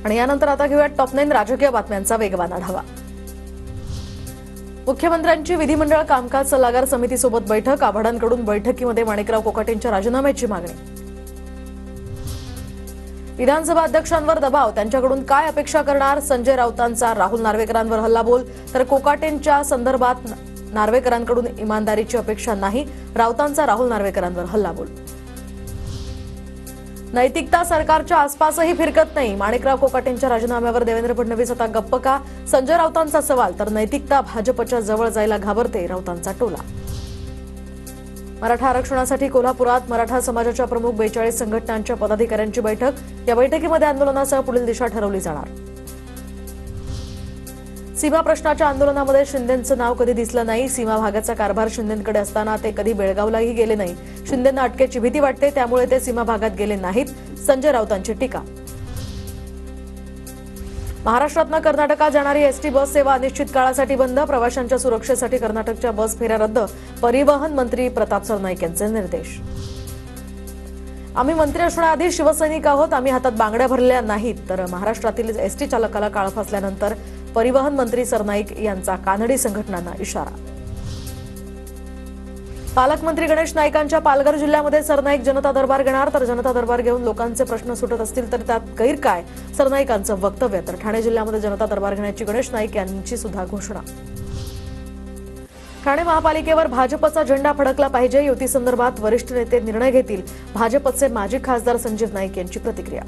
आणि यानंतर आता घेऊयात टॉप 9 राजकीय बातम्यांचा वेगवान आढावा। मुख्यमंत्र्यांची विधिमंडळ कामकाज सल्लागार समितीसोबत बैठक, आव्हाडांकडून बैठकीमध्ये माणिकराव कोकाटेंच्या राजीनाम्याची मागणी। विधानसभा अध्यक्षांवर दबाव, त्यांच्याकडून काय अपेक्षा करणार? संजय राऊतांचा राहुल नार्वेकरांवर हल्लाबोल, तर कोकाटेंच्या संदर्भात नार्वेकरांकडून इमानदारीची अपेक्षा नाही, राऊतांचा राहुल नार्वेकरांवर हल्लाबोल। नैतिकता सरकारच्या आसपासही फिरकत नाही, माणिकराव कोकाटेंच्या राजीनाम्यावर देवेंद्र फडणवीस आता गप्प का? संजय राऊतांचा सवाल, तर नैतिकता भाजपच्या जवळ जायला घाबरते, राऊतांचा टोला। मराठा आरक्षणासाठी कोल्हापुरात मराठा समाजाच्या प्रमुख 42 संघटनांच्या पदाधिकाऱ्यांची बैठक, या बैठकीमध्ये आंदोलनासह पुढील दिशा ठरवली जाणार। सीमा प्रश्नाच्या आंदोलनामध्ये शिंदेंचं नाव कधी दिसलं नाही, सीमा भागाचा कारभार शिंदेंकडे असताना ते कधी बेळगावलाही गेले नाही, शिंदेंना अटकेची भीती वाटते त्यामुळे ते सीमा भागात गेले नाहीत, संजय राऊतांची टीका। महाराष्ट्रातनं कर्नाटकात जाणारी एसटी बस सेवा अनिश्चित काळासाठी बंद, प्रवाशांच्या सुरक्षेसाठी कर्नाटकच्या बस फेऱ्या रद्द, परिवहन मंत्री प्रताप सरनाईक यांचे निर्देश। आम्ही मंत्री असण्याआधी शिवसैनिक आहोत, आम्ही हातात बांगड्या भरलेल्या नाहीत, तर महाराष्ट्रातील एसटी चालकाला काळ फासल्यानंतर परिवहन मंत्री सरनाईक यांचा कानडी संघटनांना इशारा। पालकमंत्री गणेश नाईकांच्या पालघर जिल्ह्यामध्ये सरनाईक जनता दरबार घेणार, तर जनता दरबार घेऊन लोकांचे प्रश्न सुटत असतील तर त्यात गैर काय? सरनाईकांचं वक्तव्य। तर ठाणे जिल्ह्यामध्ये जनता दरबार घेण्याची गणेश नाईक यांची सुद्धा घोषणा। ठाणे महापालिकेवर भाजपचा झेंडा फडकला पाहिजे, युती संदर्भात वरिष्ठ नेते निर्णय घेतील, भाजपचे माजी खासदार संजीव नाईक यांची प्रतिक्रिया।